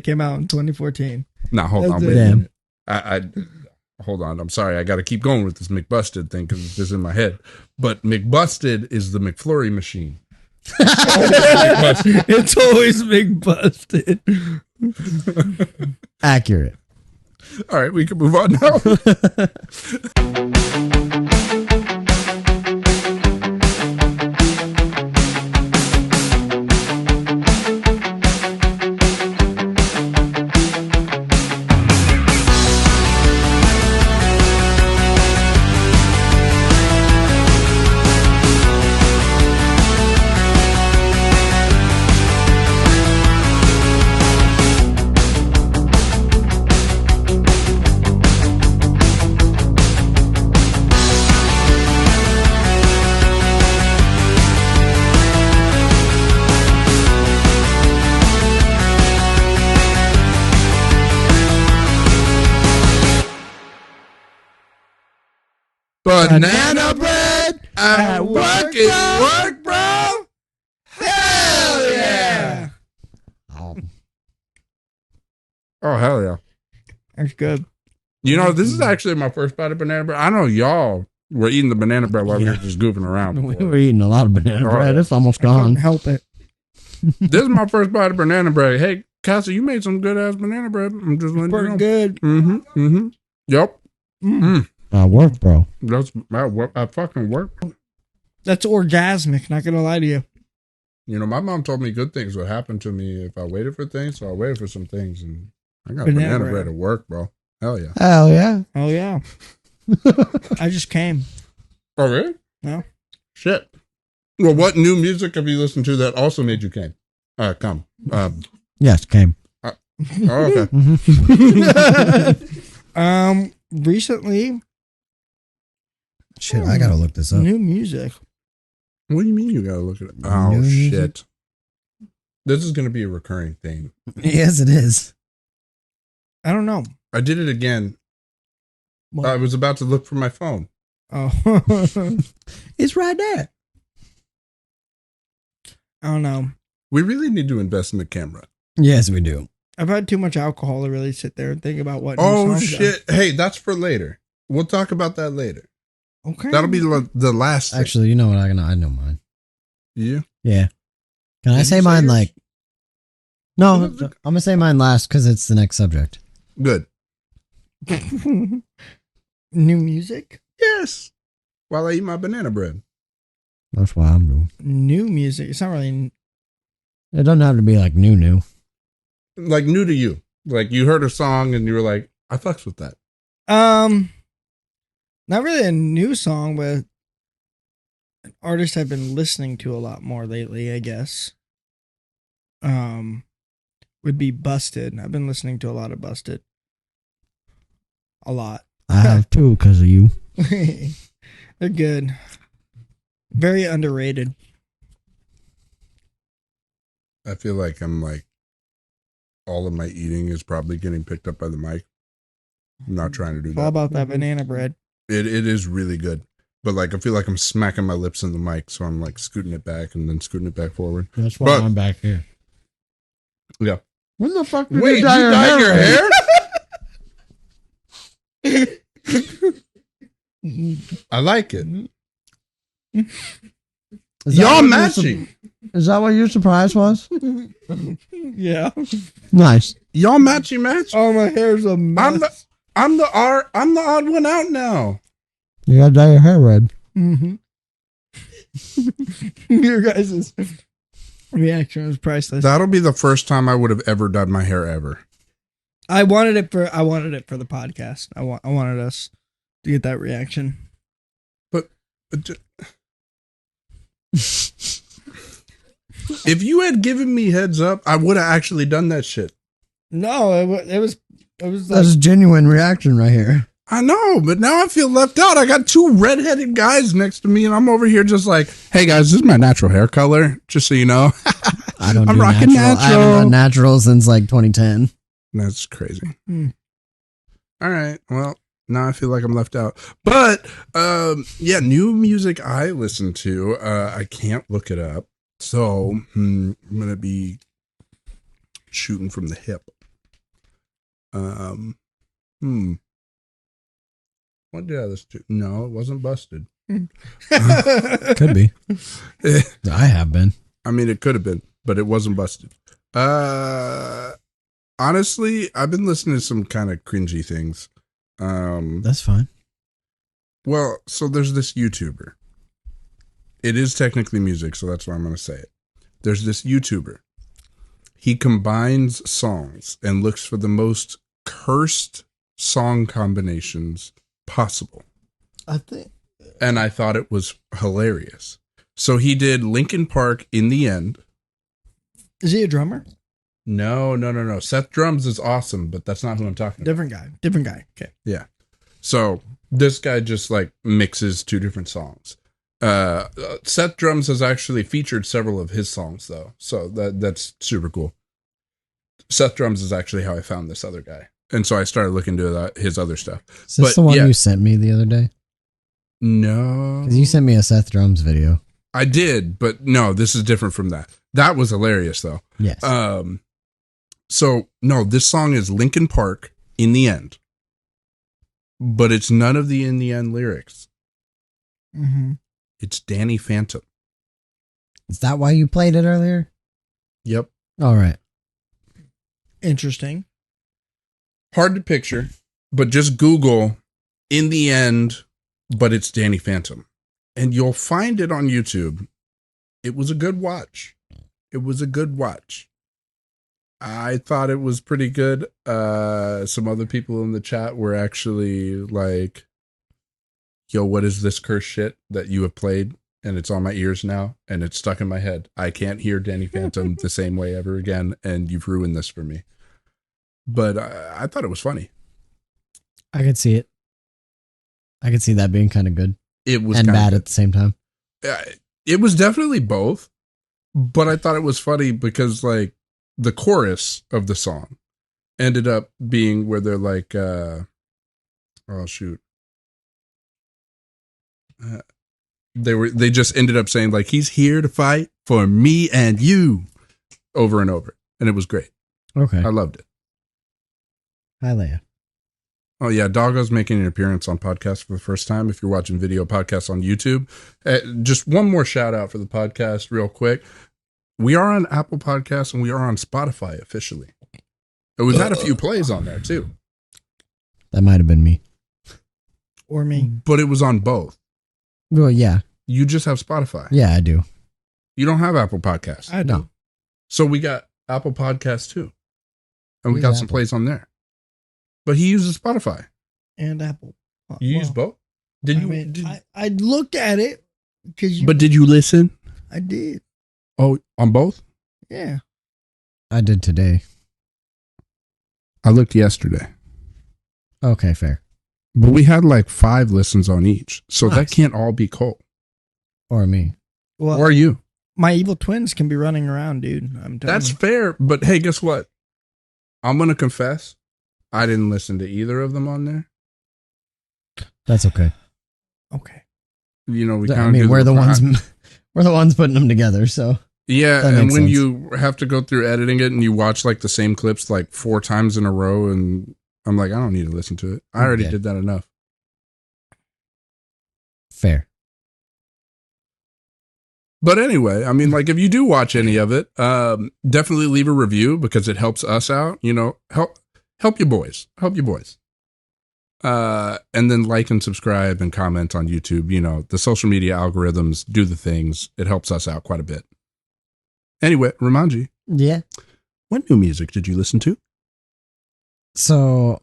came out in 2014. Nah, hold on. Wait a minute. I hold on. I'm sorry. I got to keep going with this McBusted thing because it's just in my head. But McBusted is the McFlurry machine. It's always McBusted. Accurate. All right, we can move on now. Banana bread at work is work, bro. Hell yeah. Oh, hell yeah. That's good. You know, this is actually my first bite of banana bread. I know y'all were eating the banana bread while we were just goofing around. We were eating a lot of banana bread. It's almost gone. Couldn't help it. This is my first bite of banana bread. Hey, Cassie, you made some good ass banana bread. I'm just letting you know. Good. Yep. I work, bro. I fucking work. That's orgasmic, not gonna lie to you. You know, my mom told me good things would happen to me if I waited for things, so I waited for some things, and I got banana bread at work, bro. Hell yeah. Hell yeah. Oh yeah. I just came. Oh, really? No. Shit. Well, what new music have you listened to that also made you come? Yes, came. Oh, okay. Recently. Shit, I gotta look this up. New music. What do you mean you gotta look at it? Oh, New shit. music? This is gonna be a recurring theme. Yes, it is. I don't know. I did it again. What? I was about to look for my phone. Oh. It's right there. I don't know. We really need to invest in the camera. Yes, we do. I've had too much alcohol to really sit there and think about what. Oh, new songs shit. Hey, that's for later. We'll talk about that later. Okay. That'll be the last thing. Actually, you know what? I know mine. You? Yeah. Can I say mine like... No, I'm going to say mine last because it's the next subject. Good. New music? Yes. While I eat my banana bread. That's why I'm doing. New music. It's not really... It doesn't have to be like new. Like new to you. Like you heard a song and you were like, I fucks with that. Not really a new song, but an artist I've been listening to a lot more lately, I guess. Would be Busted. I've been listening to a lot of Busted. A lot. I have too because of you. They're good. Very underrated. I feel like I'm like, all of my eating is probably getting picked up by the mic. I'm not trying to do that. All about that banana bread. It is really good. But like, I feel like I'm smacking my lips in the mic, so I'm like scooting it back and then scooting it back forward. That's why I'm back here. Yeah. When the fuck did you dye your hair? I like it. Y'all matching. Is that what your surprise was? Yeah. Nice. Y'all match. Oh, my hair's a mess. I'm the odd one out now. You gotta dye your hair red. Mm-hmm. Your guys' reaction was priceless. That'll be the first time I would have ever done my hair ever. I wanted it for the podcast. I wanted us to get that reaction. But if you had given me heads up, I would have actually done that shit. No, it was like, that's a genuine reaction right here. I know, but now I feel left out. I got two redheaded guys next to me, and I'm over here just like, hey guys, this is my natural hair color, just so you know. I'm rocking natural. I haven't done natural since like 2010. That's crazy. All right, well, now I feel like I'm left out. But yeah, new music I listen to, I can't look it up, so I'm gonna be shooting from the hip. Hmm. What did I listen to? No, it wasn't Busted. Could be. I have been. I mean, it could have been, but it wasn't Busted. Honestly, I've been listening to some kind of cringy things. That's fine. Well, so there's this YouTuber. It is technically music, so that's why I'm going to say it. There's this YouTuber. He combines songs and looks for the most cursed song combinations possible. And I thought it was hilarious. So he did Linkin Park In the End. Is he a drummer? No. Seth Drums is awesome, but that's not who I'm talking about. Different guy. Okay. Yeah. So this guy just like mixes two different songs. Seth Drums has actually featured several of his songs though. So that's super cool. Seth Drums is actually how I found this other guy. And so I started looking into his other stuff. Is this the one you sent me the other day? No. Because you sent me a Seth Drums video. I did, but no, this is different from that. That was hilarious though. Yes. So no, this song is Linkin Park In the End. But it's none of the In the End lyrics. Mm-hmm. It's Danny Phantom. Is that why you played it earlier? Yep. All right. Interesting. Hard to picture, but just Google In the End, but it's Danny Phantom. And you'll find it on YouTube. It was a good watch. I thought it was pretty good. Some other people in the chat were actually like, yo, what is this curse shit that you have played? And it's on my ears now, and it's stuck in my head. I can't hear Danny Phantom the same way ever again, and you've ruined this for me. But I thought it was funny. I could see it. I could see that being kind of good. It was and bad good. at the same time. It was definitely both, but I thought it was funny because like the chorus of the song ended up being where they're like, oh shoot. They just ended up saying like, he's here to fight for me and you over and over. And it was great. Okay. I loved it. Hi, Leia. Oh yeah. Doggo's making an appearance on podcast for the first time. If you're watching video podcasts on YouTube, just one more shout out for the podcast real quick. We are on Apple Podcasts and we are on Spotify officially. And we've had a few plays on there too. That might've been me. Or me. But it was on both. Well, yeah. You just have Spotify. Yeah, I do. You don't have Apple Podcasts. I do. No. So we got Apple Podcasts too. And we got some Apple. plays on there. But he uses Spotify. And Apple. You use both? Did I you? mean, I looked at it because But did you listen? I did. Oh, on both? Yeah. I did today. I looked yesterday. Okay, fair. But we had like 5 listens on each. So Nice. that can't all be Cole. Or me. Well, Or you. my evil twins can be running around, dude. I'm telling That's you. fair. But hey, guess what? I'm going to confess. I didn't listen to either of them on there. That's okay. Okay. You know, we I kind of mean, we're the ones putting them together, so. Yeah, That and makes when sense. you have to go through editing it and you watch like the same clips like 4 times in a row, and I'm like, I don't need to listen to it. I already Yeah. did that enough. Fair. But anyway, I mean, like if you do watch any of it, definitely leave a review because it helps us out. You know, help your boys. And then like and subscribe and comment on YouTube. You know, the social media algorithms do the things. It helps us out quite a bit. Anyway, Ramanji, Yeah. what new music did you listen to? So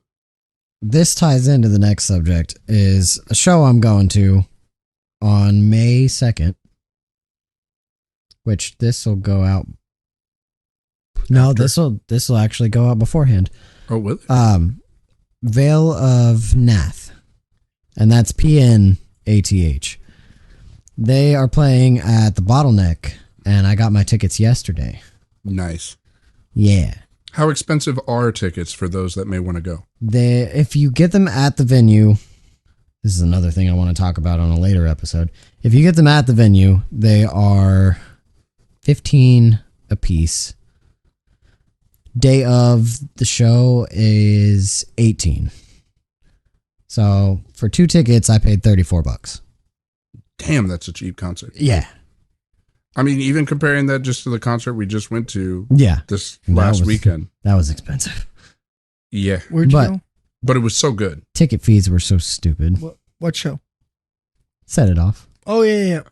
this ties into the next subject is a show I'm going to on May 2nd, which this will go out. No, After? this will actually go out beforehand. Oh, will it? Vale of Nath, and that's PNATH. They are playing at the Bottleneck, and I got my tickets yesterday. Nice. Yeah. How expensive are tickets for those that may want to go? If you get them at the venue, this is another thing I want to talk about on a later episode. If you get them at the venue, they are $15 a piece. day of the show is 18. So for 2 tickets, I paid $34. Damn, that's a cheap concert. Yeah. I mean, even comparing that just to the concert we just went to Yeah. this last weekend. That was expensive. Yeah. Where'd you But- go? But it was so good. Ticket fees were so stupid. What show? Set it off. Oh, yeah.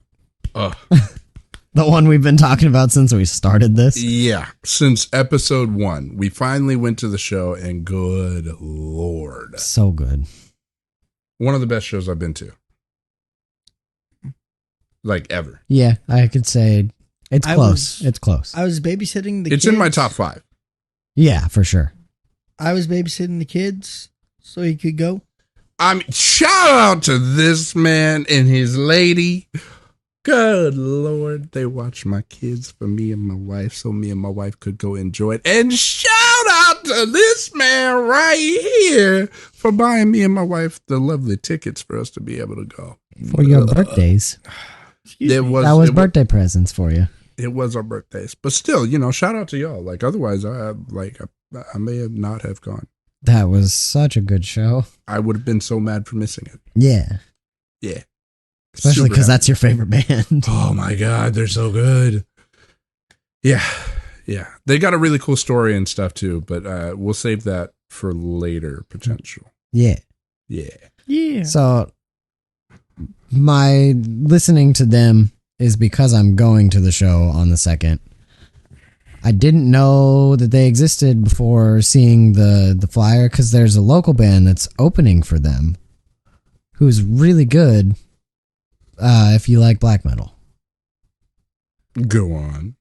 The one we've been talking about since we started this. Yeah. Since episode 1, we finally went to the show, and good Lord. So good. One of the best shows I've been to. Like, ever. Yeah, I could say it's close. It's close. I was babysitting the kids. It's in my top 5. Yeah, for sure. I was babysitting the kids so he could go. I mean, shout out to this man and his lady. Good Lord. They watched my kids for me and my wife so me and my wife could go enjoy it. And shout out to this man right here for buying me and my wife the lovely tickets for us to be able to go. For your birthdays. That was birthday presents for you. It was our birthdays. But still, shout out to y'all. Like, otherwise, I may have not have gone. That was such a good show. I would have been so mad for missing it. Yeah. Yeah. Especially because that's your favorite band. Oh my God, they're so good. Yeah. Yeah. They got a really cool story and stuff too, but we'll save that for later potential. Yeah. Yeah. Yeah. So my listening to them is because I'm going to the show on the 2nd. I didn't know that they existed before seeing the flyer because there's a local band that's opening for them who's really good if you like black metal. Go on.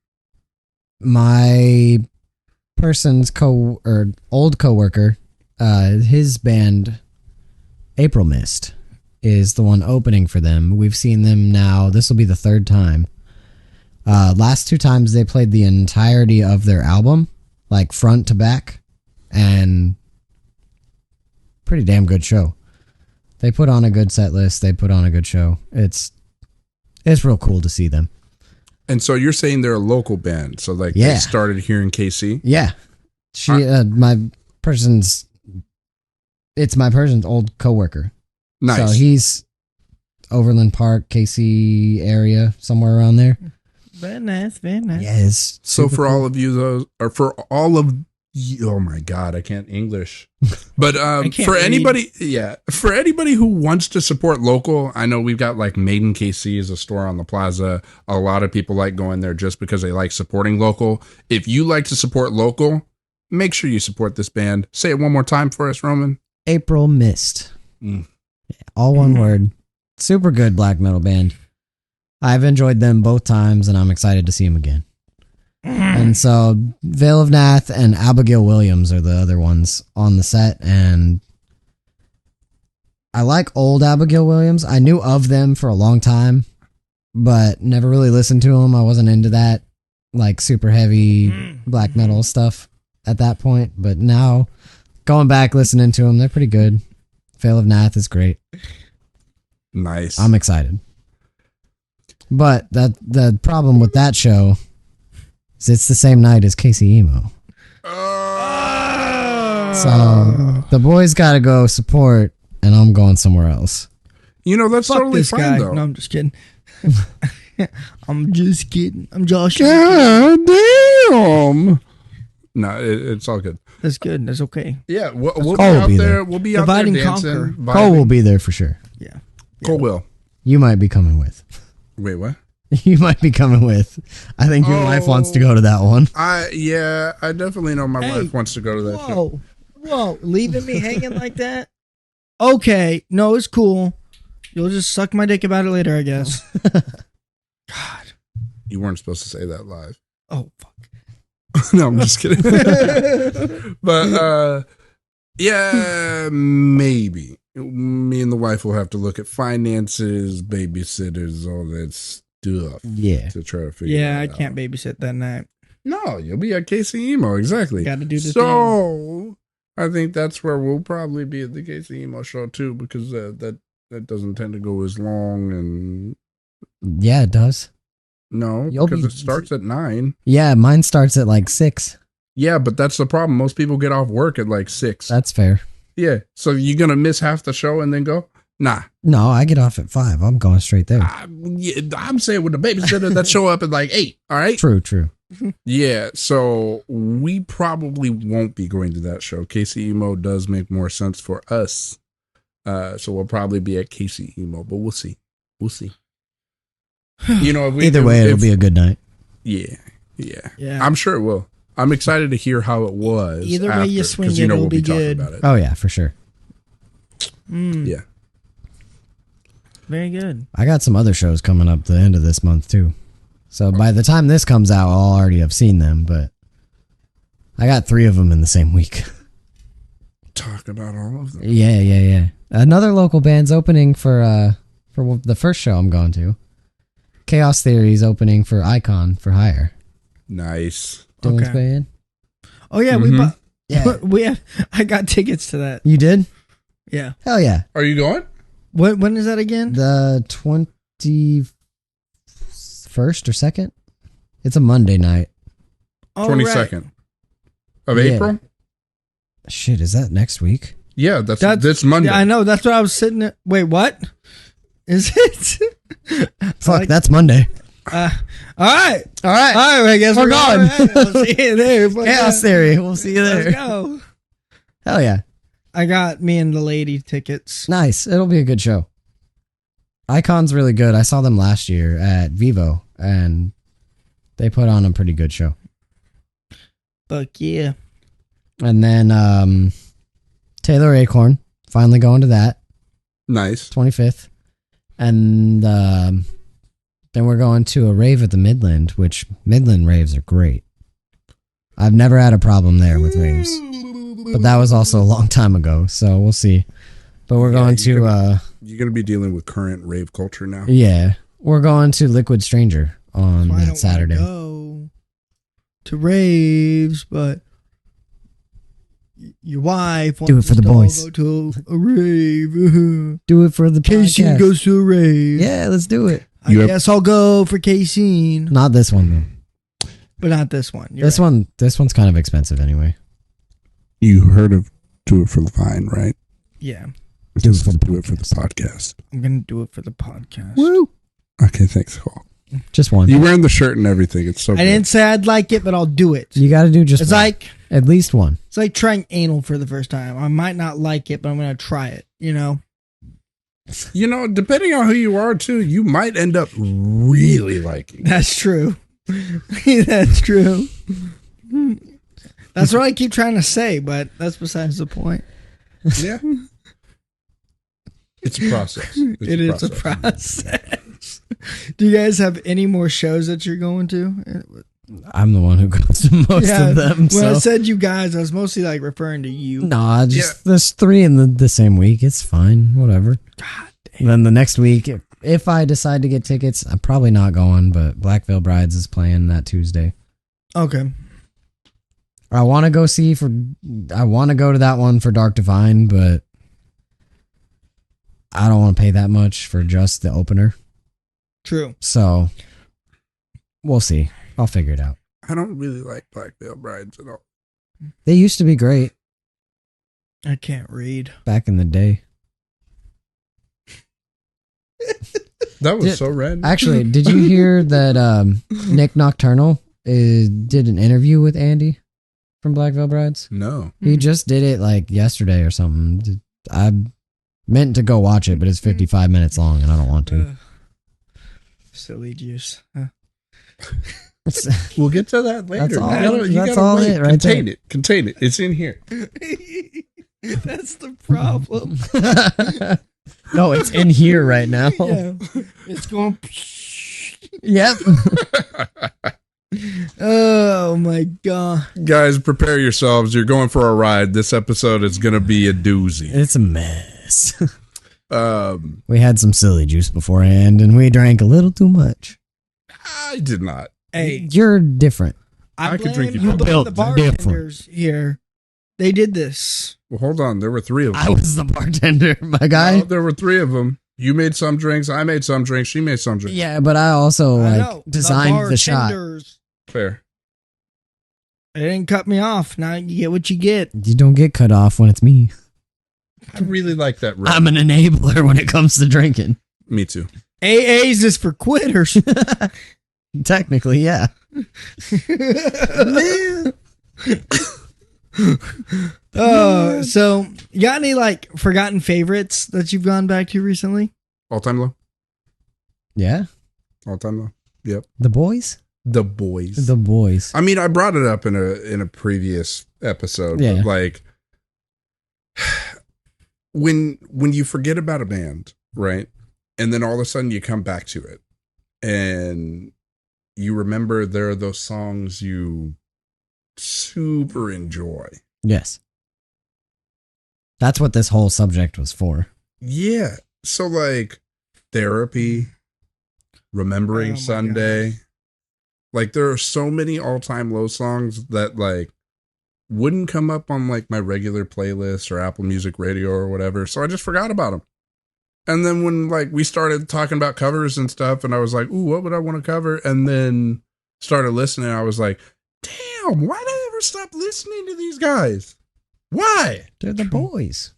My person's old coworker, his band April Mist is the one opening for them. We've seen them now. This will be the 3rd time. Last 2 times they played the entirety of their album, like front to back, and pretty damn good show. They put on a good set list. They put on a good show. It's real cool to see them. And so you're saying they're a local band. So like Yeah. they started here in KC? Yeah. It's my person's old coworker. Nice. So he's Overland Park, KC area, somewhere around there. Very nice. Very nice. Yes. So for all of you, for all of you, oh my God, I can't English. But can't for read. anybody who wants to support local, I know we've got like Made in KC is a store on the plaza. A lot of people like going there just because they like supporting local. If you like to support local, make sure you support this band. Say it one more time for us, Roman. April Mist. Mm. All one word. Super good black metal band. I've enjoyed them both times, and I'm excited to see them again. And so, Veil of Nath and Abigail Williams are the other ones on the set, and I like old Abigail Williams. I knew of them for a long time, but never really listened to them. I wasn't into that, like, super heavy black metal stuff at that point, but now, going back, listening to them, they're pretty good. Veil of Nath is great. Nice. I'm excited. But the problem with that show is it's the same night as KCene. So the boys got to go support, and I'm going somewhere else. That's Fuck totally this fine guy. though. No, I'm just kidding. I'm just kidding. I'm Josh. God damn. No, it's all good. That's good. That's okay. Yeah, we'll be Cole will out be there. there. We'll be Divide out there and dancing. conquer. vibing. Cole will be there for sure. Yeah. Cole will. You might be coming with. Wait, what? You might be coming with. I think your wife wants to go to that one. I definitely know my Hey, wife wants to go to that show. Whoa. Leaving me hanging like that? Okay. No, it's cool. You'll just suck my dick about it later, I guess. God. You weren't supposed to say that live. Oh, fuck. No, I'm just kidding. But yeah, maybe me and the wife will have to look at finances, babysitters, all that stuff Yeah. to try to figure. Yeah, I that can't out. babysit that night. No, you'll be at KCene exactly. Got to do the thing. So I think that's where we'll probably be at the KCene show too, because that doesn't tend to go as long. And Yeah, it does. no, You'll because be- it starts at 9. Yeah, mine starts at like 6. Yeah, but that's the problem. Most people get off work at like 6. That's fair. Yeah. So you're going to miss half the show and then go? Nah. No, I get off at 5. I'm going straight there. I'm saying with the babysitter that show up at like 8. All right. True. Yeah. So we probably won't be going to that show. KC Emo does make more sense for us. So we'll probably be at KC Emo, but we'll see. You know, Either way, it'll be a good night. Yeah. I'm sure it will. I'm excited to hear how it was. Either way you swing it, it'll be good. About it. Oh yeah, for sure. Yeah. Very good. I got some other shows coming up the end of this month too. So by the time this comes out, I'll already have seen them, but I got 3 of them in the same week. Talk about all of them. Yeah. Another local band's opening for the first show I'm going to. Chaos Theory's opening for Icon for Hire. Nice. Dylan's Okay. band. Oh yeah, we bought. Yeah. I got tickets to that. You did? Yeah. Hell yeah. Are you going? When is that again? The 21st or 2nd? It's a Monday night. Oh, 22nd of Yeah. April? Shit, is that next week? Yeah, that's this Monday. Yeah, I know. That's what I was sitting there. Wait, what? Is it? Fuck, that's Monday. All right. All right. I guess We're going. I'll see you there. Chaos Theory. We'll see you there. Let's go. Hell yeah. I got me and the lady tickets. Nice. It'll be a good show. Icon's really good. I saw them last year at Vivo, and they put on a pretty good show. Fuck yeah. And then Taylor Acorn, finally going to that, Nice. 25th. And then we're going to a rave at the Midland, which Midland raves are great. I've never had a problem there with raves. But that was also a long time ago, so we'll see. But we're going to... You're going to be dealing with current rave culture now. Yeah. We're going to Liquid Stranger on I that don't Saturday. wanna go to raves, but your wife wants Do it for the us to all boys. Go to a rave. Do it for the KC podcast. goes to a rave. Yeah, let's do it. I guess I'll go for KC, Not this one, though. but not this one. You're This right. one's kind of expensive anyway. You heard of Do It for the Vine, right? Yeah, Do it for the podcast. I'm gonna do it for the podcast. Woo! Okay, thanks, Cole. Just one. You're wearing the shirt and everything. It's so I good. didn't say I'd like it, but I'll do it. You got to do just It's one. like At least one. it's like trying anal for the first time. I might not like it, but I'm gonna try it. You know. You know, depending on who you are, too, you might end up really liking it. That's true. That's true. That's what I keep trying to say, but that's besides the point. Yeah. It's a process. It is a process. Do you guys have any more shows that you're going to? I'm the one who goes to most of them. When I So. said you guys, I was mostly like referring to you. Nah, just there's 3 in the same week. It's fine. Whatever. God damn. Then the next week, if I decide to get tickets, I'm probably not going, but Black Veil Brides is playing that Tuesday. Okay. I want to go to that one for Dark Divine, but I don't want to pay that much for just the opener. True. So we'll see. I'll figure it out. I don't really like Black Veil Brides at all. They used to be great I can't read. back in the day. That was Did- so random. Actually, did you hear that Nick Nocturnal did an interview with Andy from Black Veil Brides? No. He just did it like yesterday or something. I meant to go watch it, but it's 55 minutes long and I don't want to. Silly juice. Huh. We'll get to that later. That's all- You that's gotta all wait. it right Contain there. it. Contain it. It's in here. That's the problem. No, it's in here right now. Yeah. It's going. Yep. Oh my god. Guys, prepare yourselves. You're going for a ride. This episode is going to be a doozy. It's a mess. Um, We had some silly juice beforehand and we drank a little too much. I did not. Hey, You're different. I could drink it. you blame Built the bartenders different. here. They did this. Well, hold on. There were 3 of them. I was the bartender, my guy. No, there were 3 of them. You made some drinks. I made some drinks. She made some drinks. Yeah, but I also I like know. designed the shot. bartenders. Fair. They didn't cut me off. Now you get what you get. You don't get cut off when it's me. I really like that rap. I'm an enabler when it comes to drinking. Me too. AA's is for quitters. Technically, yeah. So you got any like forgotten favorites that you've gone back to recently? All time low. Yeah. All time low. Yep. The boys? The boys. The boys. I mean, I brought it up in a previous episode, Yeah. but like when you forget about a band, right? And then all of a sudden you come back to it and you remember there are those songs you super enjoy. Yes. That's what this whole subject was for. Yeah. So like Therapy, Remembering Oh my Sunday. gosh. Like there are so many all-time low songs that like wouldn't come up on like my regular playlist or Apple Music Radio or whatever. So I just forgot about them. And then when like we started talking about covers and stuff and I was like, ooh, what would I want to cover? And then started listening. I was like, damn, why did I ever stop listening to these guys? Why? They're the boys.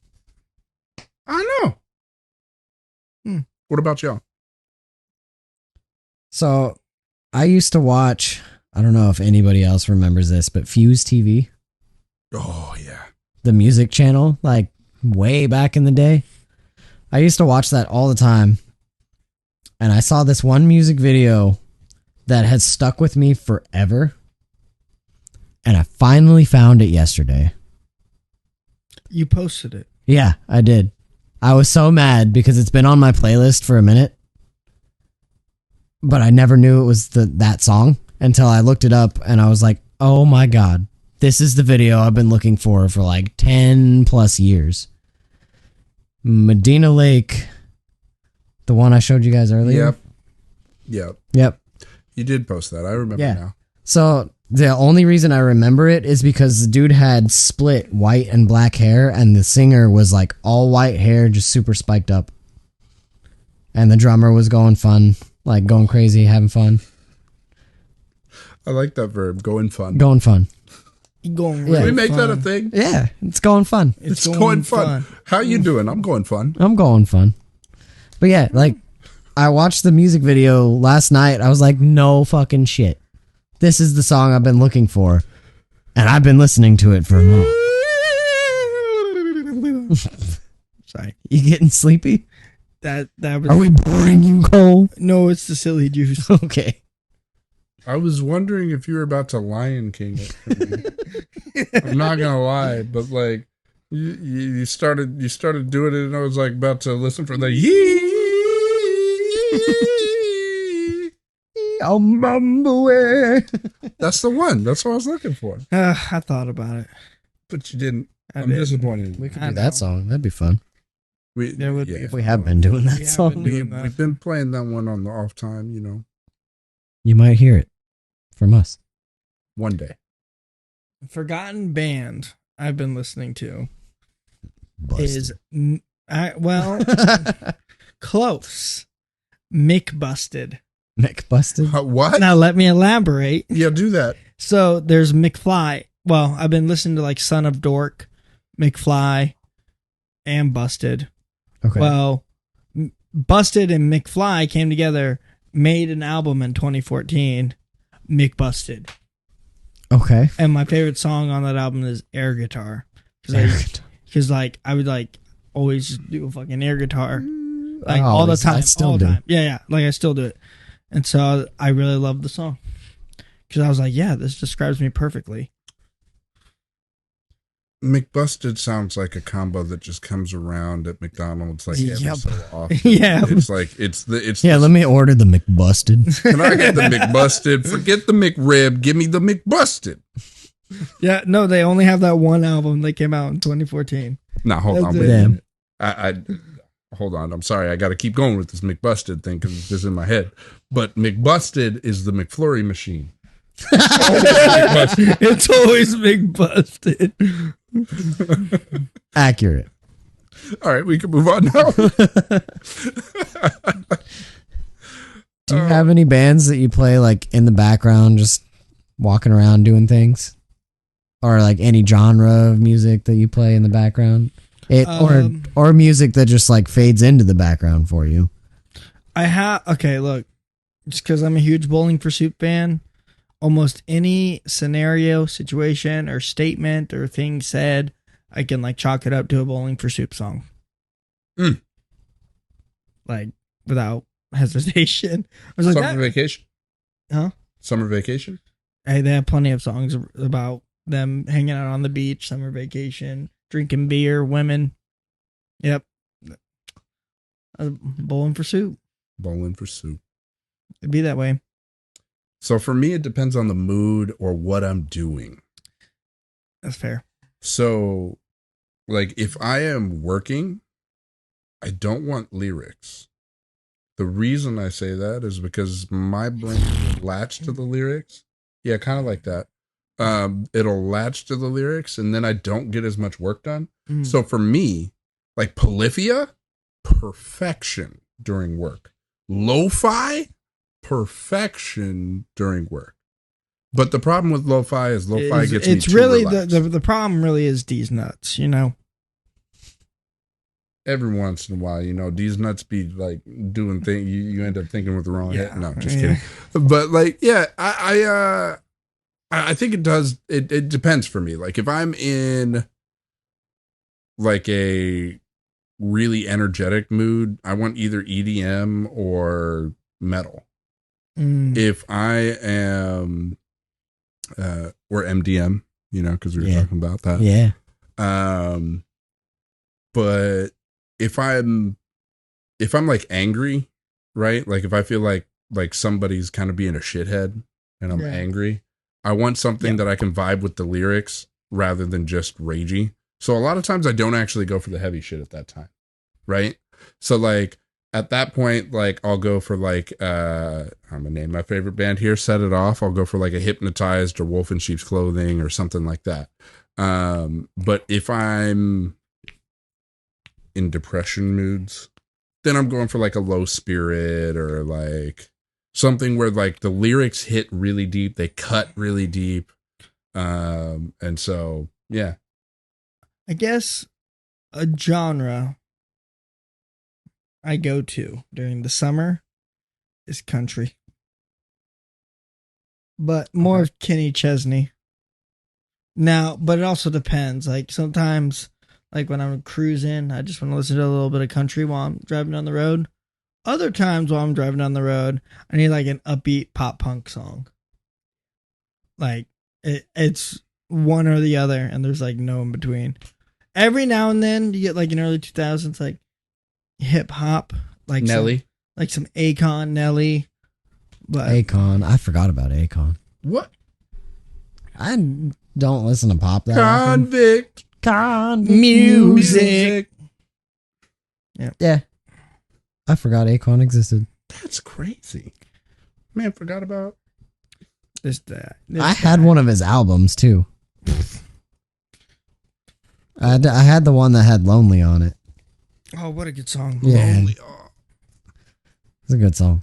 I know. What about y'all? So I used to watch, I don't know if anybody else remembers this, but Fuse TV, Oh, yeah. the music channel, like way back in the day. I used to watch that all the time. And I saw this one music video that has stuck with me forever. And I finally found it yesterday. You posted it. Yeah, I did. I was so mad because it's been on my playlist for a minute. But I never knew it was that song until I looked it up and I was like, oh my God, this is the video I've been looking for like 10 plus years. Medina Lake, the one I showed you guys earlier. Yep. You did post that. I remember now. So the only reason I remember it is because the dude had split white and black hair and the singer was like all white hair, just super spiked up. And the drummer was going fun, like going crazy, having fun. I like that verb, going fun. Going fun. Going Yeah. Can we make fun. that a thing? Yeah, it's going fun. It's going fun. How you doing? I'm going fun. I'm going fun. But yeah, like I watched the music video last night. I was like, no fucking shit. This is the song I've been looking for. And I've been listening to it for a minute. Sorry. You getting sleepy? That was. Are we boring you, Cole? No, it's the silly juice. Okay. I was wondering if you were about to Lion King it for me. I'm not gonna lie, but like you started doing it, and I was like about to listen for the yee. Oh, Mumble. That's the one. That's what I was looking for, I thought about it. but you didn't. I I'm did. disappointed. We could I do know. that song. That'd be fun. There would be If we have been doing that We have song, been doing that. We've been playing that one on the off time. You know, you might hear it from us. one day. Forgotten band I've been listening to Busted. is close. Mick Busted. Nick Busted. What? Now let me elaborate. Yeah, do that. So there's McFly. Well, I've been listening to like Son of Dork, McFly, and Busted. Okay. Well, Busted and McFly came together, made an album in 2014, Mick Busted. Okay. And my favorite song on that album is Air Guitar. Because like I would like always just do a fucking air guitar. Like all the Always. time. I still all the do. time. Yeah. Like I still do it. And so I really loved the song. Because I was like, yeah, this describes me perfectly. McBusted sounds like a combo that just comes around at McDonald's like every Yep. so often. Yeah. It's like it's Yeah, let me order the McBusted. Can I get the McBusted? Forget the McRib. Give me the McBusted. Yeah, no, they only have that one album that came out in 2014. Now hold on. That's Wait it. a minute. I hold on. I'm sorry. I got to keep going with this McBusted thing because it's just in my head. But McBusted is the McFlurry machine. It's always Mick Busted. Accurate. All right, we can move on now. Do you have any bands that you play like in the background, just walking around doing things? or like any genre of music that you play in the background? Or music that just like fades into the background for you. Okay, look, just because I'm a huge Bowling for Soup fan, almost any scenario, situation, or statement or thing said, I can like chalk it up to a Bowling for Soup song. Like without hesitation. I was like, Summer Vacation? Huh? Summer Vacation? Hey, they have plenty of songs about them hanging out on the beach, summer vacation, drinking beer, women. Yep. Bowling for Soup. Bowling for Soup. It'd be that way. So for me, it depends on the mood or what I'm doing. That's fair. So, like, if I am working, I don't want lyrics. The reason I say that is because my brain will latch to the lyrics. Yeah, kind of like that. It'll latch to the lyrics, and then I don't get as much work done. So for me, like Polyphia, perfection during work. Lo-fi, perfection during work. But the problem with lo-fi is lo-fi gets me too relaxed. The problem really is these nuts, you know. Every once in a while, you know, these nuts be like doing things you end up thinking with the wrong head. No, just kidding. But like, yeah, I think it does. It depends for me. Like if I'm in like a really energetic mood, I want either EDM or metal. If I am, or MDM, you know, because we were talking about that. Yeah. But if I'm like angry, right? Like if I feel like somebody's kind of being a shithead and I'm angry, I want something that I can vibe with the lyrics rather than just ragey. So a lot of times I don't actually go for the heavy shit at that time. Right. So like at that point, like I'll go for like, I'm gonna name my favorite band here, Set It Off. I'll go for like a Hypnotized or Wolf in Sheep's Clothing or something like that. But if I'm in depression moods, then I'm going for like a Low Spirit or like something where like the lyrics hit really deep, they cut really deep. And so, yeah. I guess a genre I go to during the summer is country. But more of Kenny Chesney. Now, but it also depends. Like sometimes, like when I'm cruising, I just want to listen to a little bit of country while I'm driving down the road. Other times while I'm driving down the road, I need like an upbeat pop punk song. Like it's one or the other, and there's like no in between. Every now and then you get like in early 2000s, like hip hop, like Nelly, some Akon, Nelly. But Akon, I forgot about Akon. What? I don't listen to pop that Convict music. Yeah. I forgot Akon existed. That's crazy. Man, forgot about this. I had one of his albums too. I had the one that had Lonely on it. Oh, what a good song. Yeah. Lonely. Oh. It's a good song.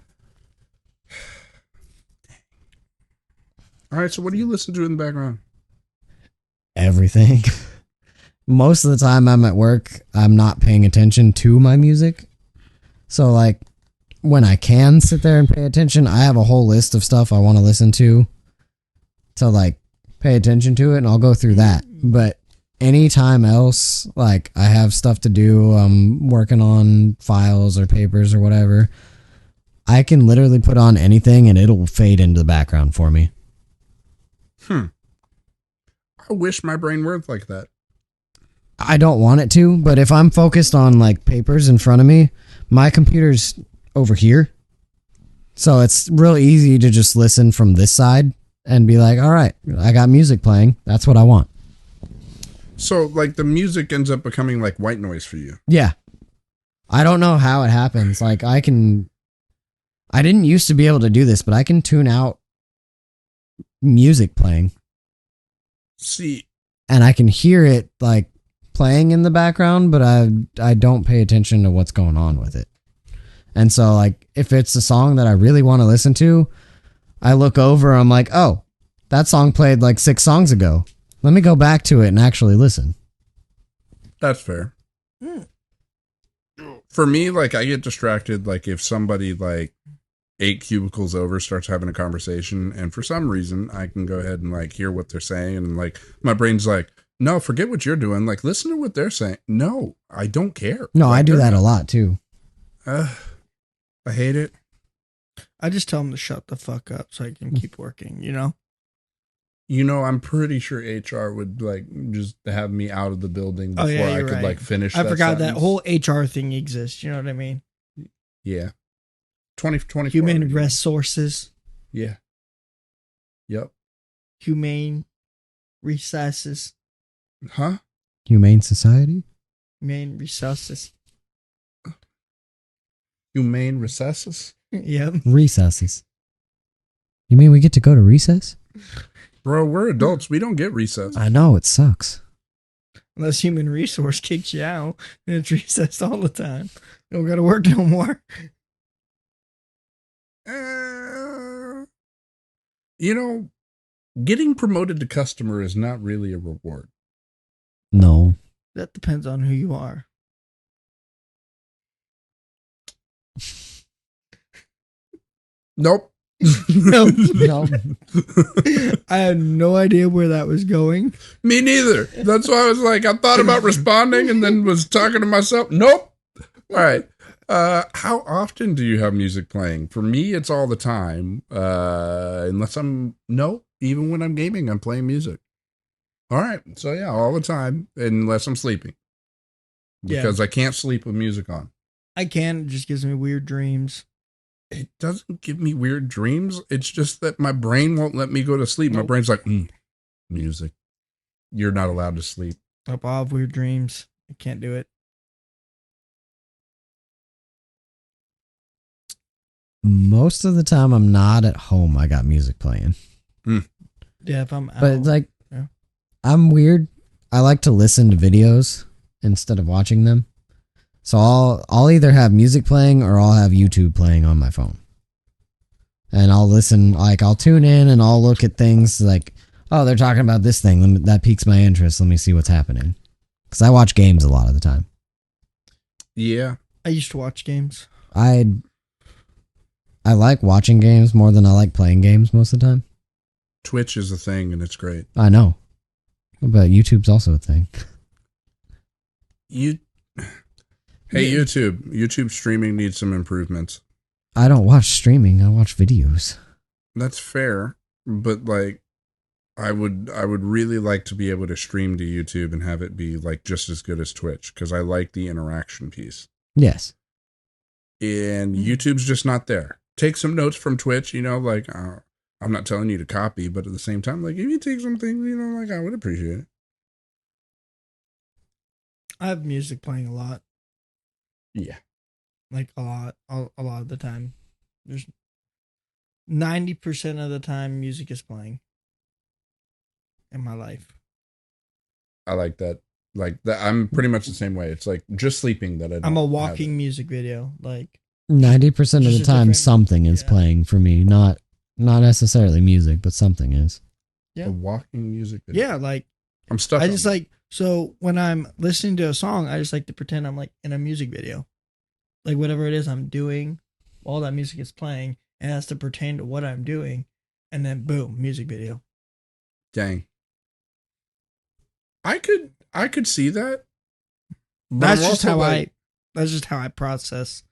All right, so what do you listen to in the background? Everything. Most of the time I'm at work, I'm not paying attention to my music. So like when I can sit there and pay attention, I have a whole list of stuff I want to listen to like pay attention to it, and I'll go through that. But anytime else, like I have stuff to do, I'm working on files or papers or whatever, I can literally put on anything and it'll fade into the background for me. I wish my brain worked like that. I don't want it to, but if I'm focused on like papers in front of me, my computer's over here. So it's real easy to just listen from this side and be like, all right, I got music playing. That's what I want. So like the music ends up becoming like white noise for you. Yeah. I don't know how it happens. Like I didn't used to be able to do this, but I can tune out music playing. See, and I can hear it like playing in the background, but I don't pay attention to what's going on with it. And so like if it's a song that I really want to listen to, I look over, I'm like, oh, that song played like 6 songs ago. Let me go back to it and actually listen. That's fair. For me, like, I get distracted, like, if somebody, like, 8 cubicles over starts having a conversation, and for some reason, I can go ahead and, like, hear what they're saying, and, like, my brain's like, no, forget what you're doing. Like, listen to what they're saying. No, I don't care. No, like, I do that a lot, too. I hate it. I just tell them to shut the fuck up so I can keep working, you know? You know, I'm pretty sure HR would, like, just have me out of the building before I could, right. like, finish I forgot sentence. that whole HR thing exists. You know what I mean? Yeah. 24. Human resources. Yeah. Yep. Humane recesses. Huh? Humane Society? Humane recesses. Humane recesses? Yep. Recesses. You mean we get to go to recess? Bro, we're adults. We don't get recess. I know, it sucks. Unless human resource kicks you out, and it's recessed all the time. You don't got to work no more. You know, getting promoted to customer is not really a reward. No. That depends on who you are. Nope. No. No. I had no idea where that was going. Me neither. That's why I was like, I thought about responding and then was talking to myself. Nope. All right. How often do you have music playing? For me, it's all the time. Even when I'm gaming, I'm playing music. All right. So yeah, all the time, unless I'm sleeping. Because I can't sleep with music on. I can. It just gives me weird dreams. It doesn't give me weird dreams. It's just that my brain won't let me go to sleep. My brain's like, music. You're not allowed to sleep. I have weird dreams. I can't do it. Most of the time I'm not at home, I got music playing. Yeah, if I'm out. But like, yeah. I'm weird. I like to listen to videos instead of watching them. So I'll either have music playing or I'll have YouTube playing on my phone. And I'll listen, like I'll tune in and I'll look at things like, oh, they're talking about this thing. That piques my interest. Let me see what's happening. Because I watch games a lot of the time. Yeah. I used to watch games. I like watching games more than I like playing games most of the time. Twitch is a thing and it's great. I know. But YouTube's also a thing. Hey, YouTube streaming needs some improvements. I don't watch streaming. I watch videos. That's fair, but like, I would really like to be able to stream to YouTube and have it be like just as good as Twitch because I like the interaction piece. Yes. And YouTube's just not there. Take some notes from Twitch, like I'm not telling you to copy, but at the same time, like if you take some things, like I would appreciate it. I have music playing a lot. Yeah. Like a lot of the time. There's 90% of the time music is playing in my life. I like that. Like that, I'm pretty much the same way. It's like just sleeping that I'm a walking music video. Like 90% of the time, something is playing for me. Not necessarily music, but something is. Yeah. A walking music video. Yeah, like I'm stuck. I just like so when I'm listening to a song, I just like to pretend I'm like in a music video. Like whatever it is I'm doing while that music is playing, it has to pertain to what I'm doing, and then boom, music video. Dang. I could see that. That's just how I process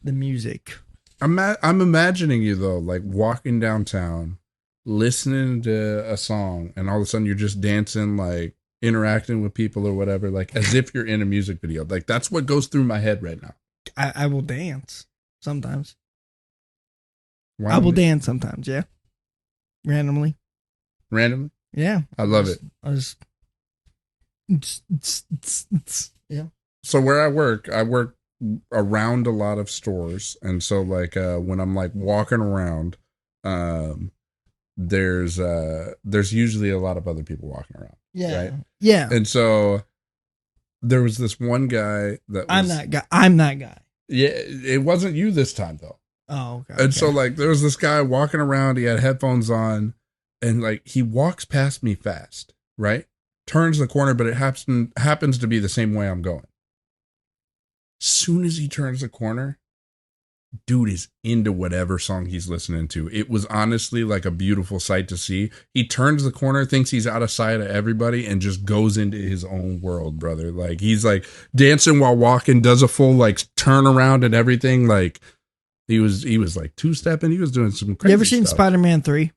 the music. I'm imagining you though, like walking downtown, listening to a song, and all of a sudden you're just dancing, like interacting with people or whatever, like as if you're in a music video. Like that's what goes through my head right now. I will dance sometimes. Why I will dance sometimes, yeah. Randomly. Yeah. I love it. Yeah. So where I work around a lot of stores, and so like when I'm like walking around, there's usually a lot of other people walking around. Yeah. Right? Yeah. And so there was this one guy that I'm that guy. Yeah, it wasn't you this time though. Oh, okay. And so like there was this guy walking around, he had headphones on, and like he walks past me fast, right? turns the corner, but it happens to be the same way I'm going. Soon as he turns the corner, dude is into whatever song he's listening to. It was honestly like a beautiful sight to see. He turns the corner, thinks he's out of sight of everybody, and just goes into his own world, brother. Like, he's like dancing while walking, does a full like turn around and everything. Like, he was like two-stepping. He was doing some crazy You ever seen stuff. Spider-Man 3?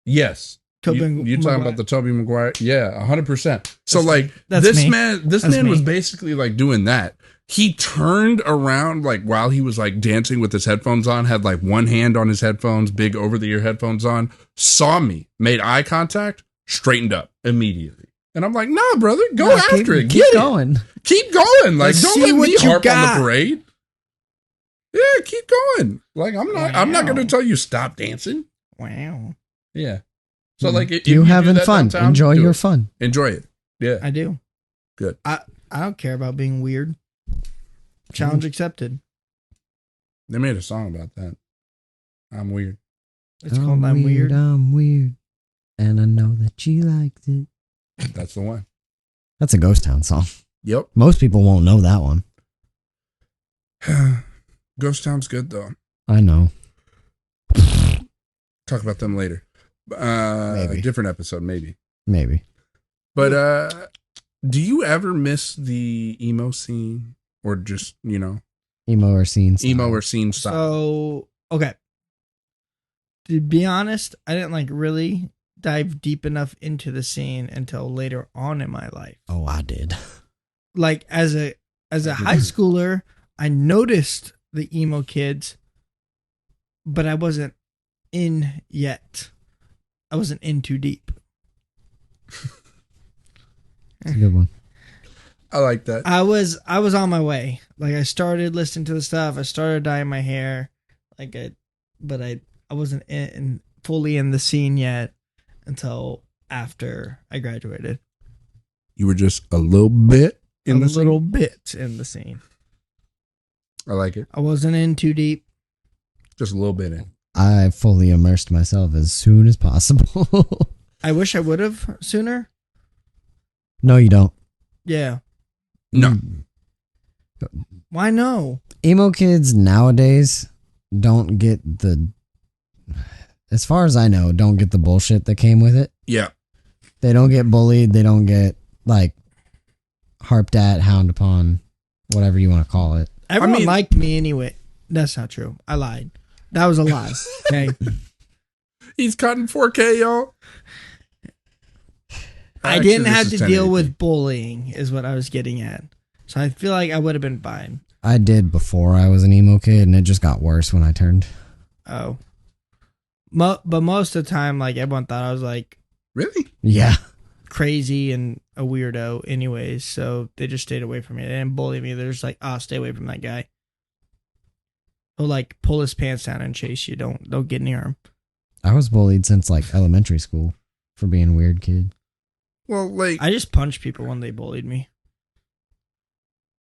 Yes. You talking about the Tobey Maguire? Yeah, 100%. So like this man was basically like doing that. He turned around like while he was like dancing with his headphones on, had like one hand on his headphones, big over-the-ear headphones on, saw me, made eye contact, straightened up immediately. And I'm like, nah, brother, go after it. Keep going. Keep going. Like, don't let me harp on the parade. Yeah, keep going. Like, I'm not gonna tell you stop dancing. Wow. Yeah. So like, if you having do that fun, downtown, enjoy your fun. Enjoy it. Yeah, I do. Good. I don't care about being weird. Challenge accepted. They made a song about that. I'm weird. It's called I'm Weird. I'm weird. And I know that you liked it. That's the one. That's a Ghost Town song. Yep. Most people won't know that one. Ghost Town's good though. I know. Talk about them later. Maybe. Different episode, maybe. Maybe. But do you ever miss the emo scene? Or just, emo or scene style. Emo or scene style. So, okay. To be honest, I didn't like really dive deep enough into the scene until later on in my life. Oh, I did. Like as a high schooler, I noticed the emo kids, but I wasn't in yet. I wasn't in too deep. That's a good one. I like that. I was on my way. Like, I started listening to the stuff. I started dyeing my hair. But I wasn't fully in the scene yet until after I graduated. You were just a little bit in the scene? A little bit in the scene. I like it. I wasn't in too deep. Just a little bit in. I fully immersed myself as soon as possible. I wish I would have sooner. No, you don't. Yeah. No. Why no? Emo kids nowadays don't get as far as I know, don't get the bullshit that came with it. Yeah. They don't get bullied. They don't get, like, harped at, hound upon, whatever you want to call it. Everyone liked me anyway. That's not true. I lied. That was a lie. Okay. He's cutting 4K, y'all. I didn't have to deal with bullying, is what I was getting at. So I feel like I would have been fine. I did before I was an emo kid, and it just got worse when I turned. Oh. But most of the time, like, everyone thought I was, like... Really? Yeah. Crazy and a weirdo anyways, so they just stayed away from me. They didn't bully me. They're just like, stay away from that guy. He'll, like, pull his pants down and chase you. Don't get near him. I was bullied since, like, elementary school for being a weird kid. Well, like... I just punched people when they bullied me.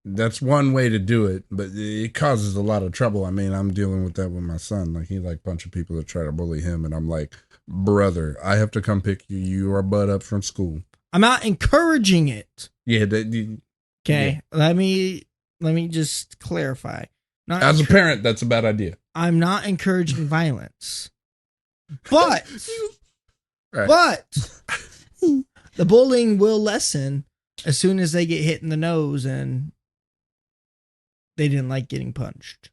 That's one way to do it, but it causes a lot of trouble. I mean, I'm dealing with that with my son. Like, he like punching people that try to bully him, and I'm like, brother, I have to come pick you. You are butt up from school. I'm not encouraging it. Yeah. Okay. Yeah. Let me just clarify. As a parent, that's a bad idea. I'm not encouraging violence. But the bullying will lessen as soon as they get hit in the nose and they didn't like getting punched.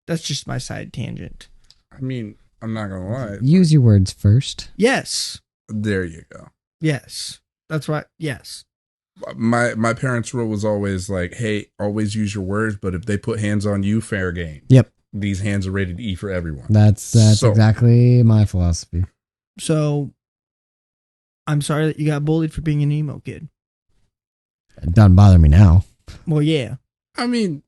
That's just my side tangent. I mean, I'm not going to lie. Use your words first. Yes. There you go. Yes. That's right. Yes. My parents' rule was always like, hey, always use your words, but if they put hands on you, fair game. Yep. These hands are rated E for everyone. That's exactly my philosophy. So, I'm sorry that you got bullied for being an emo kid. It doesn't bother me now. Well, yeah. I mean,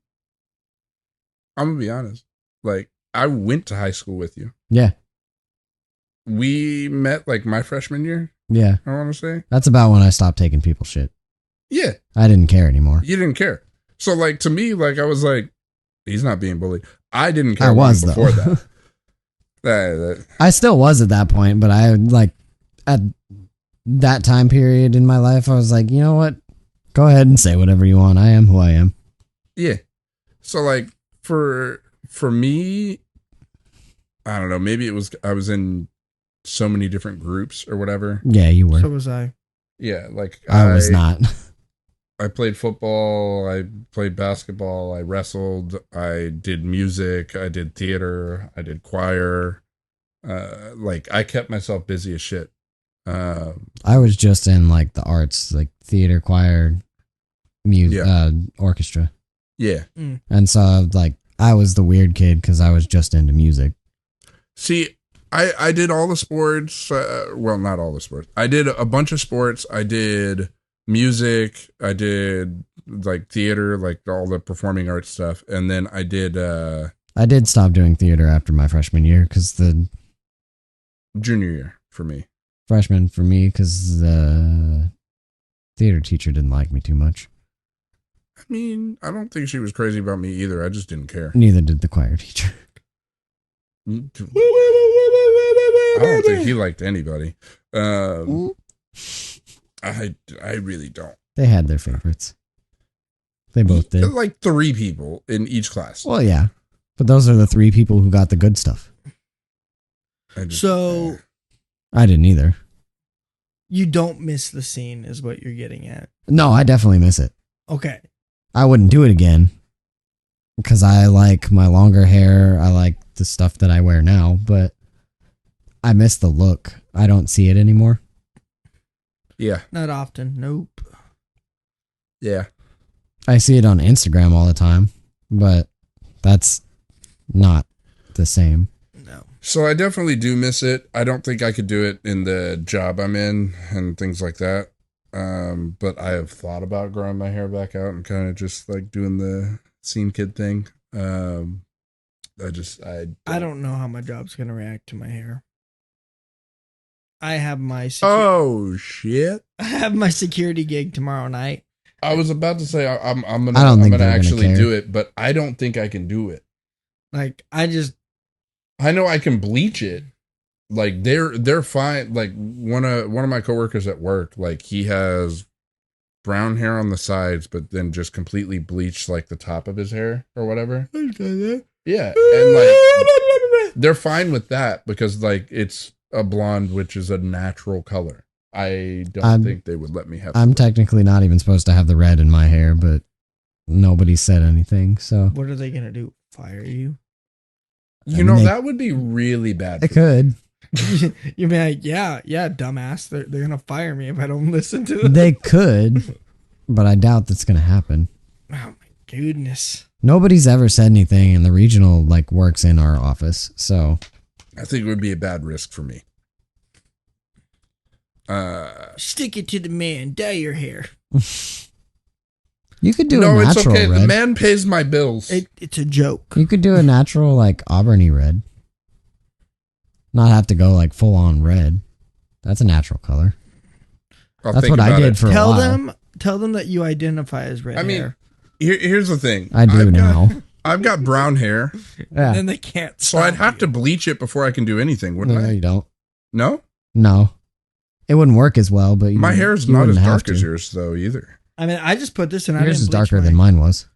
I'm going to be honest. Like, I went to high school with you. Yeah. We met like my freshman year. Yeah. I want to say. That's about when I stopped taking people's shit. Yeah. I didn't care anymore. You didn't care. So like to me, like I was like, he's not being bullied. I didn't care. I was before though. that. I still was at that point, but I like that time period in my life, I was like, you know what? Go ahead and say whatever you want. I am who I am. Yeah. So like for me, I don't know, maybe it was I was in so many different groups or whatever. Yeah, you were. So was I. Yeah, like I was not. I played football, I played basketball, I wrestled, I did music, I did theater, I did choir. Like I kept myself busy as shit. I was just in like the arts, like theater, choir, music, orchestra. Yeah. And so like I was the weird kid because I was just into music. See, I did all the sports. Well, not all the sports. I did a bunch of sports. I did music. I did like theater, like all the performing arts stuff. And then I did stop doing theater after my freshman year because the junior year for me. Freshman for me because the theater teacher didn't like me too much. I mean, I don't think she was crazy about me either. I just didn't care. Neither did the choir teacher. I don't think he liked anybody. I really don't. They had their favorites. They both did. Like 3 people in each class. Well, yeah. But those are the 3 people who got the good stuff. I didn't either. You don't miss the scene is what you're getting at. No, I definitely miss it. Okay. I wouldn't do it again because I like my longer hair. I like the stuff that I wear now, but I miss the look. I don't see it anymore. Yeah. Not often. Nope. Yeah. I see it on Instagram all the time, but that's not the same. No. So I definitely do miss it. I don't think I could do it in the job I'm in and things like that. But I have thought about growing my hair back out and kind of just like doing the scene kid thing. I don't know how my job's gonna react to my hair. I have my oh shit! I have my security gig tomorrow night. I was about to say I'm gonna actually do it, but I don't think I can do it. Like I know I can bleach it. Like they're fine. Like one of my coworkers at work, like he has brown hair on the sides, but then just completely bleached like the top of his hair or whatever. Yeah, and like they're fine with that because like it's a blonde, which is a natural color. I don't think they would let me have. I'm technically not even supposed to have the red in my hair, but nobody said anything. So what are they gonna do? Fire you? That would be really bad. They could. You mean like, yeah, dumbass. They're gonna fire me if I don't listen to them. They could, but I doubt that's gonna happen. Oh my goodness. Nobody's ever said anything, and the regional like works in our office, so I think it would be a bad risk for me. Stick it to the man. Dye your hair. You could do a natural it's okay. red. The man pays my bills. It's a joke. You could do a natural like auburny red. Not have to go like full on red. That's a natural color. That's what I did for a while. Tell them that you identify as red hair. Here's the thing. I do now. I've got brown hair. Yeah. And then they can't. So I'd have to bleach it before I can do anything, wouldn't I? No, you don't. No? No. It wouldn't work as well, but my hair is not as dark as yours though either. I mean, I just put this in. Yours is darker than mine was.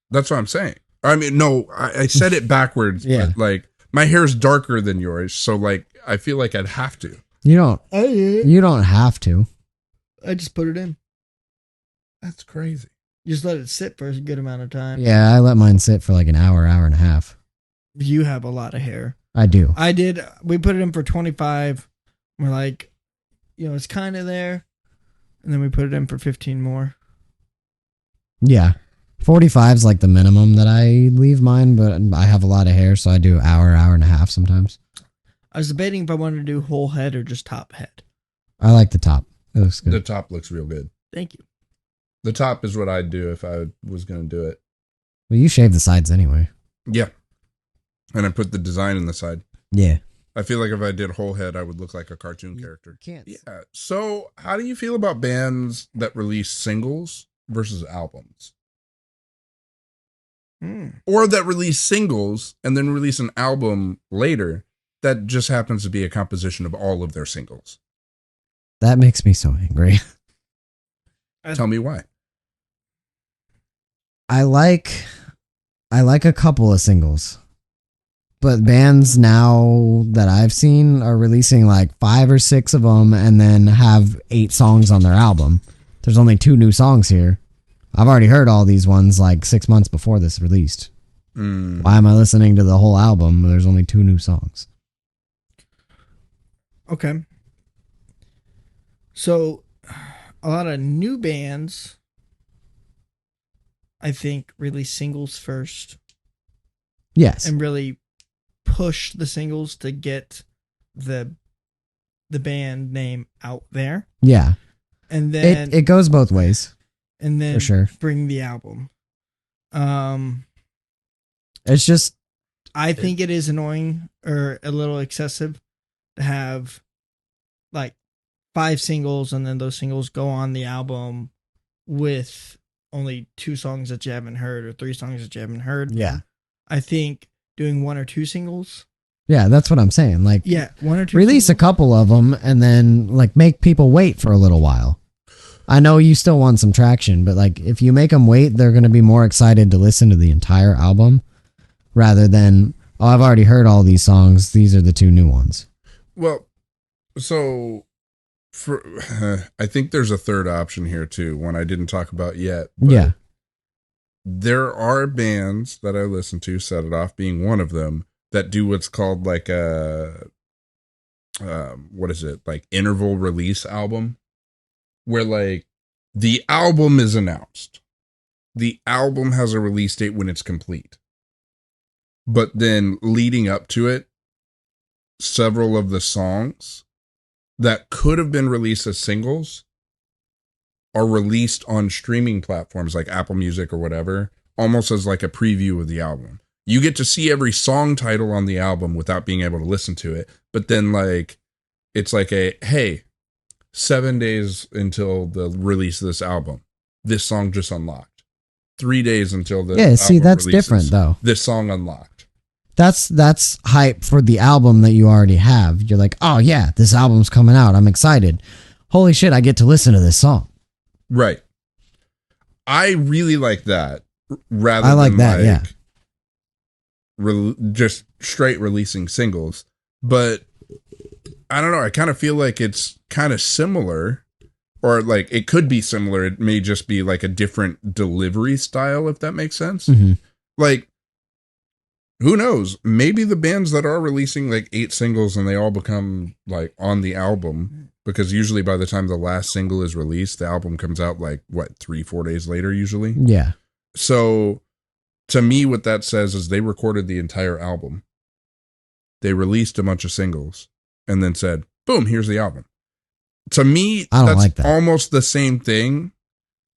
That's what I'm saying. I mean, no, I said it backwards. Yeah. But like my hair is darker than yours, so like I feel like I'd have to. You don't. You don't have to. I just put it in. That's crazy. You just let it sit for a good amount of time. Yeah, I let mine sit for like an hour and a half. You have a lot of hair. I do. I did. We put it in for 25. We're like, it's kind of there. And then we put it in for 15 more. Yeah. 45 is like the minimum that I leave mine, but I have a lot of hair, so I do hour and a half sometimes. I was debating if I wanted to do whole head or just top head. I like the top. It looks good. The top looks real good. Thank you. The top is what I'd do if I was going to do it. Well, you shave the sides anyway. Yeah. And I put the design in the side. Yeah. I feel like if I did whole head, I would look like a cartoon character. Can't. Yeah. So how do you feel about bands that release singles versus albums? Or that release singles and then release an album later that just happens to be a composition of all of their singles? That makes me so angry. Tell me why. I like a couple of singles. But bands now that I've seen are releasing like 5 or 6 of them and then have 8 songs on their album. There's only 2 new songs here. I've already heard all these ones like 6 months before this released. Why am I listening to the whole album? There's only 2 new songs. Okay. So, a lot of new bands, I think, release singles first. Yes. And really push the singles to get the band name out there. Yeah. And then it goes both ways. And then for sure. bring the album. It's just I think it is annoying or a little excessive to have like 5 singles and then those singles go on the album with only 2 songs that you haven't heard or 3 songs that you haven't heard. Yeah. I think doing 1 or 2 singles. Yeah, that's what I'm saying. Like, yeah, 1 or 2 release singles. a couple of them and then like make people wait for a little while. I know you still want some traction, but like if you make them wait, they're going to be more excited to listen to the entire album rather than, oh, I've already heard all these songs. These are the 2 new ones. Well, so I think there's a third option here too, one I didn't talk about yet. Yeah. There are bands that I listen to, Set It Off being one of them, that do what's called like a, what is it? Like interval release album. Where like the album is announced. The album has a release date when it's complete. But then leading up to it, several of the songs that could have been released as singles are released on streaming platforms like Apple Music or whatever, almost as like a preview of the album. You get to see every song title on the album without being able to listen to it. But then like, it's like hey, 7 days until the release of this album, this song just unlocked. 3 days until the see, that's releases, different though. This song unlocked. That's hype for the album that you already have. You're like, oh yeah, this album's coming out. I'm excited. Holy shit, I get to listen to this song. Right. I really like that. Rather I like than that, yeah. Just straight releasing singles. But I don't know. I kind of feel like it's kind of similar, or like it could be similar. It may just be like a different delivery style, if that makes sense. Mm-hmm. Like, who knows? Maybe the bands that are releasing like 8 singles and they all become like on the album, because usually by the time the last single is released, the album comes out like what, 3-4 days later usually. Yeah. So to me, what that says is they recorded the entire album. They released a bunch of singles and then said, boom, here's the album. To me, I don't that's like that. almost the same thing.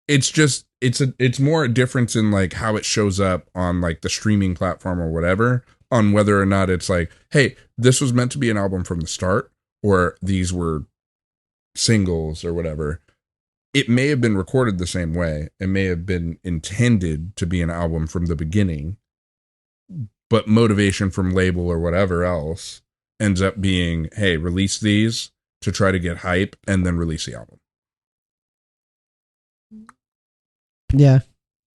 It's just, it's more a difference in like how it shows up on like the streaming platform or whatever, on whether or not it's like, hey, this was meant to be an album from the start, or these were singles or whatever. It may have been recorded the same way. It may have been intended to be an album from the beginning, but motivation from label or whatever else ends up being, hey, release these to try to get hype and then release the album. Yeah.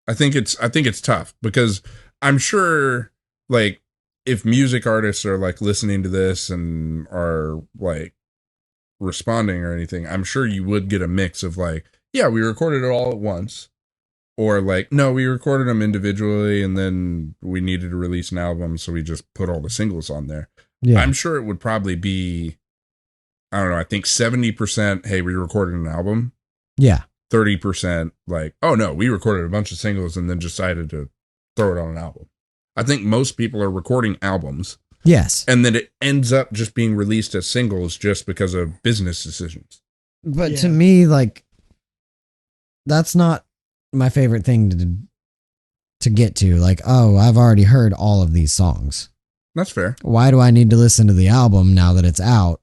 I think it's tough, because I'm sure like if music artists are like listening to this and are like responding or anything, I'm sure you would get a mix of like, yeah, we recorded it all at once, or like, no, we recorded them individually and then we needed to release an album, so we just put all the singles on there. Yeah. I'm sure it would probably be, I don't know, I think 70%, hey, we recorded an album. Yeah. 30% like, oh no, we recorded a bunch of singles and then decided to throw it on an album. I think most people are recording albums. Yes. And then it ends up just being released as singles just because of business decisions. But to me, like, that's not my favorite thing to get to. Like, oh, I've already heard all of these songs. That's fair. Why do I need to listen to the album now that it's out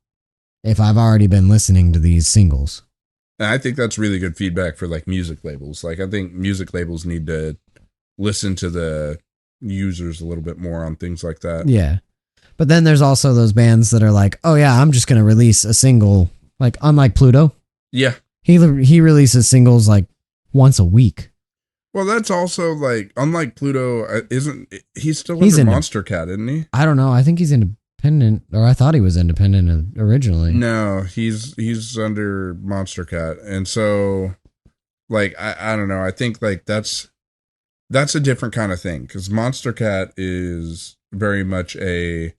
if I've already been listening to these singles? And I think that's really good feedback for like music labels. Like, I think music labels need to listen to the users a little bit more on things like that. Yeah. But then there's also those bands that are like, oh yeah, I'm just going to release a single Like, unlike Pluto, Yeah. he releases singles like once a week. Well, that's also like, unlike Pluto, he's still He's under in Monster Cat, isn't he? I don't know. I think he's independent, or I thought he was independent originally. No, he's under Monster Cat, and so like I don't know. I think like that's a different kind of thing because Monster Cat is very much a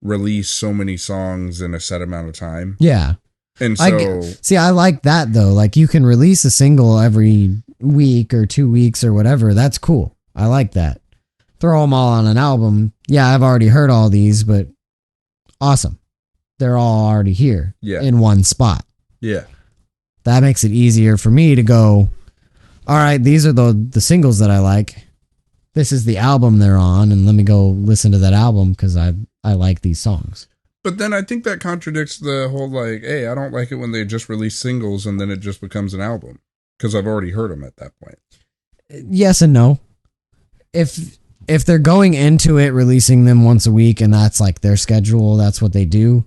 release so many songs in a set amount of time. Yeah. And so I like that though. Like you can release a single every week or 2 weeks or whatever. That's cool. I like that. Throw them all on an album. Yeah, I've already heard all these, but awesome. They're all already here in one spot. Yeah. That makes it easier for me to go, all right, these are the singles that I like. This is the album they're on, and let me go listen to that album because I like these songs. But then I think that contradicts the whole like, hey, I don't like it when they just release singles and then it just becomes an album because I've already heard them at that point. Yes and no. If they're going into it releasing them once a week and that's like their schedule, that's what they do,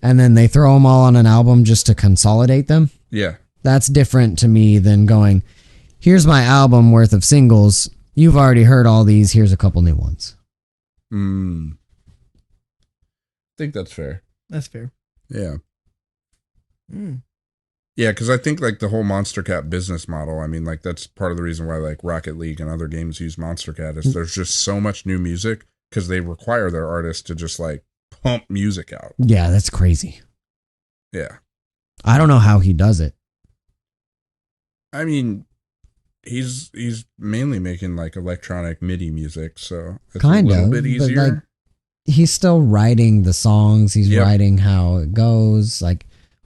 and then they throw them all on an album just to consolidate them. Yeah. That's different to me than going, here's my album worth of singles. You've already heard all these. Here's a couple new ones. I think that's fair. That's fair. Yeah. Yeah, because I think like the whole Monster Cat business model, I mean, like that's part of the reason why like Rocket League and other games use Monster Cat is there's just so much new music because they require their artists to just like pump music out. Yeah, that's crazy. Yeah. I don't know how he does it. I mean, he's mainly making like electronic MIDI music, so it's a little bit easier. But like, he's still writing the songs. He's writing how it goes. Like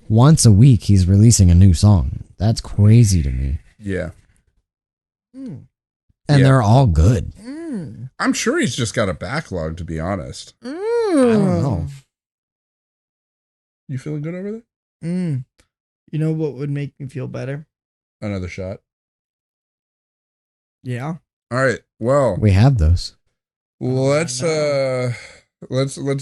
once a week, he's releasing a new song. That's crazy to me. Yeah. And they're all good. I'm sure he's just got a backlog, to be honest. I don't know. You feeling good over there? You know what would make me feel better? Another shot. Yeah. All right. Well, we have those. Let's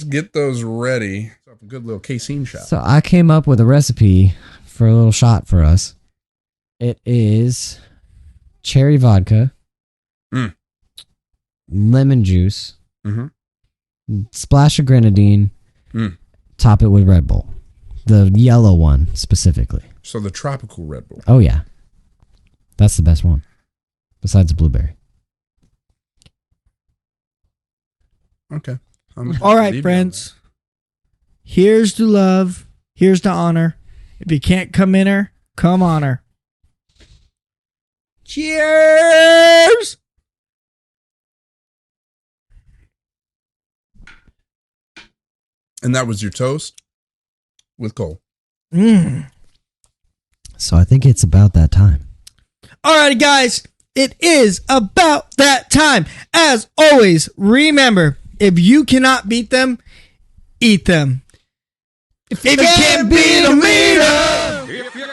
get those ready. A good little KCene shot. So I came up with a recipe for a little shot for us. It is cherry vodka, lemon juice, splash of grenadine, top it with Red Bull. The yellow one specifically. So the tropical Red Bull. Oh yeah. That's the best one. Besides the blueberry. Okay. All right, friends. Here's to love. Here's to honor. If you can't come in her, come on her. Cheers! And that was your toast with Cole. So I think it's about that time. Alrighty, guys. It is about that time. As always, remember, if you cannot beat them, eat them. If you can't beat them, eat them.